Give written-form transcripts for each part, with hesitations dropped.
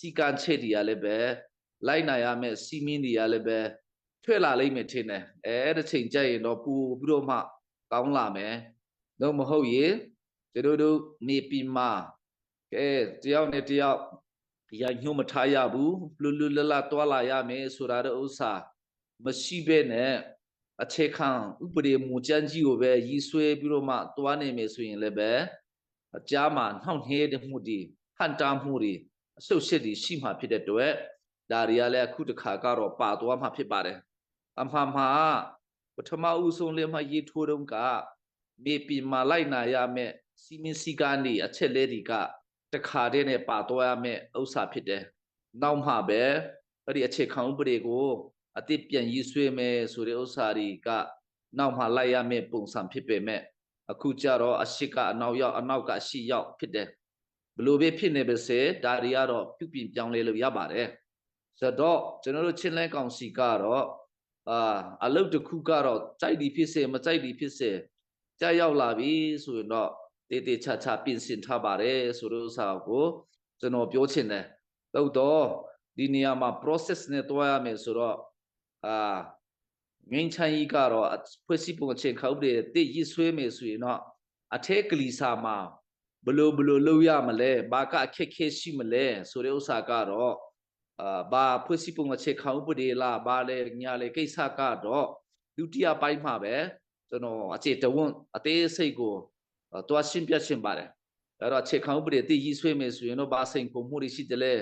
စီကံချက်တွေကလည်းပဲလိုက်နိုင်ရမယ်စီမင်းတွေကလည်းပဲထွက်လာလိမ့်မယ်ထင်တယ်အဲ့ဒီချိန်ကျရင်တော့ပူပြီးတော့မှကောင်းလာမယ်တော့မဟုတ်ရင်ကျွန်တော်တို့နေပြည်မှာကဲတယောက်နဲ့တယောက်ရညှို့မထားရဘူးလွတ်လွတ်လပ်လပ်တွာလာရမယ်ဆိုတာတဲ့ဥစ္စာမရှိဘဲနဲ့အခြေခံဥပဒေမူကြမ်းကြီးကိုပဲရည်ဆွဲပြီးတော့မှတွားနေမယ်ဆိုရင်လည်းပဲအကြားမှာနှောင့်နှဲတဲ့မှုတွေဟန်တာမှုတွေအဆုတ်ရှစ်တွေရှိမှဖြစ်တဲ့အတွက်ဒါတွေကလည်းအခုတစ်ခါကတော့ပါသွားမှဖြစ်ပါတယ်အမှန်မှာပထမဦးဆုံးလည်းမရေးထိုးတော့ကမြေပြင်မှာလိုက်နာရမယ်စီမင်းစည်းကမ်းတွေအချက်လေးတွေကတခါတည်းနဲ့ပါသွားရမယ်ဥစ္စာဖြစ်တယ်နောက်မှပဲအဲ့ဒီအခြေခံဥပဒေကိုအတိပြန်ရေးဆွဲမယ်ဆိုတဲ့ဥစ္စာတွေကနောက်မှလိုက်ရမယ်ပုံစံဖြစ်ပေမဲ့အခုကြတော့အရှိကအနောက်ရောက်အနောက်ကအရှိရောက်ဖြစ်တယ်ဘလို့ပဲဖြစ်နေပါစေဒါတွေကတော့ပြုပြင်ပြောင်းလဲလို့ရပါတယ်ဆိုတော့ကျွန်တော်တို့ချင်းလဲကောင်စီကတော့အလုပ်တစ်ခုကတော့ကြိုက်ဒီဖြစ်စေမကြိုက်ဒီဖြစ်စေကြာရောက်လာပြီဆိုရင်တော့တေးတေးချာချာပြင်ဆင်ထားပါတယ်ဆိုတဲ့ဥစ္စာကိုကျွန်တော်ပြောချင်တယ်တော့ဒီနေရာမှာ process နဲ့တွားရမယ်ဆိုတော့ငင်းချမ်းကြီးကတော့ဖွဲ့စည်းပုံအခြေခံဥပဒေတည်ရည်ဆွဲမယ်ဆိုရင်တော့အထက်ကလီစာမှာဘလို့လုပ်ရမလဲဘာကအခက်ခဲရှိမလဲဆိုတဲ့ဥစ္စာကတော့ဘာဖွဲ့စည်းပုံအခြေခံဥပဒေလားဘာလဲညာလေကိစ္စကတော့ဒုတိယပိုင်းမှာပဲကျွန်တော်အခြေတဝန်းအသေးစိတ်ကိုတွားရှင်းပြချင်ပါတယ်အဲ့တော့အခြေခံဥပဒေတည်ရည်ဆွဲမယ်ဆိုရင်တော့ဘာစိန်ကုန်မှုတွေရှိတယ်လဲ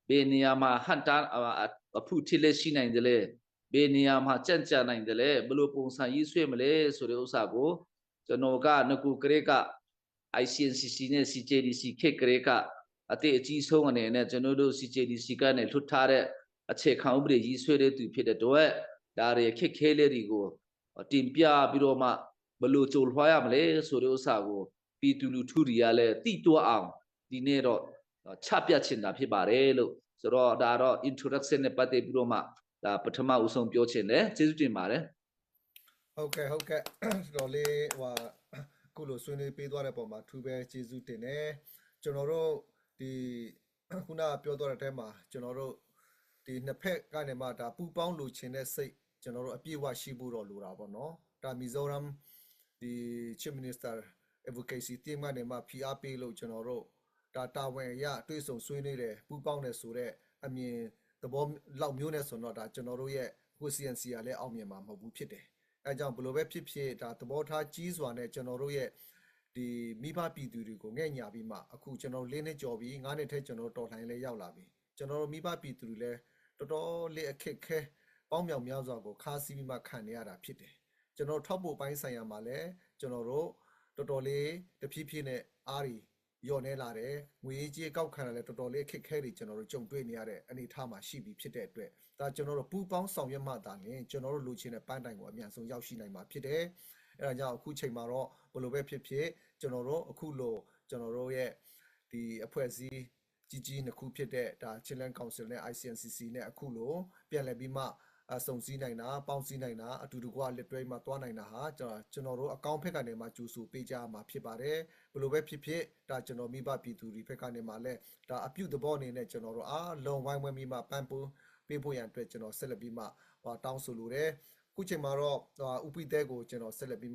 ဘယ်နေရာမှာဟန်တာအဖုထိလက်ရှိနိုင်တယ်လဲဘယ်နေရာမှာကြံ့ကြာနိုင်တယ်လဲဘယ်လိုပုံစံရေးဆွဲမလဲဆိုတဲ့ဥစ္စာကိုကျွန်တော်ကငကူကလေးက ICNCC နဲ့ CJDC ခေတ်ကလေးကအတေအကြီးဆုံးအနေနဲ့ကျွန်တော်တို့ CJDC ကနေလွှတ်ထားတဲ့အခြေခံဥပဒေရေးဆွဲတဲ့သူဖြစ်တဲ့တော့ဒါတွေခက်ခဲလေးတွေကိုတင်ပြပြီးတော့မှဘယ်လိုကြိုလွှားရမလဲဆိုတဲ့ဥစ္စာကိုပြည်သူလူထုတွေကလည်းသိတော့အောင်ဒီနေ့တော့ချပြချင်တာဖြစ်ပါတယ်လို့ဆိုတော့ဒါတော့ introduction နဲ့ပတ်သက်ပြီးတော့မှဒါပထမဦးဆုံးပြောချင်တယ်ကျေးဇူးတင်ပါတယ်ဟုတ်ကဲ့တော်လေးခုလိုဆွေးနွေးပေးသွားတဲ့ပုံမှာထူးပဲကျေးဇူးတင်တယ်ကျွန်တော်တို့ဒီခုနပြောသွားတဲ့အထဲမှာကျွန်တော်တို့ဒီနှစ်ဖက်ကနေမှဒါပူပေါင်းလိုချင်တဲ့စိတ်ကျွန်တော်တို့အပြည့်အဝရှိဖို့တော့လိုတာပေါ့နော်ဒါမီဇိုရမ်ဒီ Chief Minister Advocacy Team ကနေမှဖိအားပေးလို့ကျွန်တော်တို့ဒါတာဝန်အရတွေ့ဆုံဆွေးနွေးတယ်ပူပေါင်းတယ်ဆိုတော့အမြင်သဘောလောက်မျိုးနဲ့ဆိုတော့ဒါကျွန်တော်တို့ရဲ့ CNC ကလည်းအောင်မြင်မှာမဟုတ်ဘူးဖြစ်တယ်အဲကြောင့်ဘယ်လိုပဲဖြစ်ဖြစ်ဒါသဘောထားကြီးစွာနဲ့ကျွန်တော်တို့ရဲ့ဒီမိဘပြည်သူတွေကိုငဲ့ညာပြီးမှအခုကျွန်တော်၄နှစ်ကျော်ပြီး9နှစ်ထဲကျွန်တော်တော်လှန်ရေးလဲရောက်လာပြီကျွန်တော်တို့မိဘပြည်သူတွေလည်းတော်တော်လေးအခက်ခဲပေါင်းမြောင်များစွာကိုခါးစည်းပြီးမှခံနေရတာဖြစ်တယ်ကျွန်တော်ထောက်ဖို့ပိုင်းဆိုင်ရာမှာလည်းကျွန်တော်တို့တော်တော်လေးတဖြည်းဖြည်းနဲ့အားရီညော့နေလာတယ်ငွေကြေးကောက်ခံရလဲတော်တော်လေးအခက်ခဲတွေကျွန်တော်တို့ကြုံတွေ့နေရတဲ့အနေအထားမှာရှိပြီဖြစ်တဲ့အတွက်ဒါကျွန်တော်တို့ပူပေါင်းဆောင်ရွက်မှသာလျှင်ကျွန်တော်တို့လိုချင်တဲ့ပန်းတိုင်ကိုအမြန်ဆုံးရောက်ရှိနိုင်မှာဖြစ်တယ်အဲဒါကြောင့်အခုချိန်မှာတော့ဘယ်လိုပဲဖြစ်ဖြစ်ကျွန်တော်တို့အခုလိုကျွန်တော်တို့ရဲ့ဒီအဖွဲ့အစည်းကြီးနှစ်ခုဖြစ်တဲ့ဒါ Chilean Council နဲ့ ICNCC နဲ့အခုလိုပြန်လည်ပြီးမှစုံစည်းနိုင်တာပေါင်းစည်းနိုင်တာအတူတကွလက်တွဲမှသွားနိုင်တာဟာကျွန်တော်တို့အကောင့်ဖက်ကနေမှကြိုးဆိုပေးကြမှာဖြစ်ပါတယ်ဘယ်လိုပဲဖြစ်ဖြစ်ဒါကျွန်တော်မိဘပြည်သူတွေဖက်ကနေမှလည်းဒါအပြုသဘောအနေနဲ့ကျွန်တော်တို့အားလုံးဝိုင်းဝန်းပြီးမှပန်းပိုးပေးဖို့ရန်အတွက်ကျွန်တော်ဆက်လက်ပြီးမှတောင်းဆိုလိုတယ်အခုချိန်မှာတော့ဥပိသဲကိုကျွန်တော်ဆက်လက်ပြီးမှ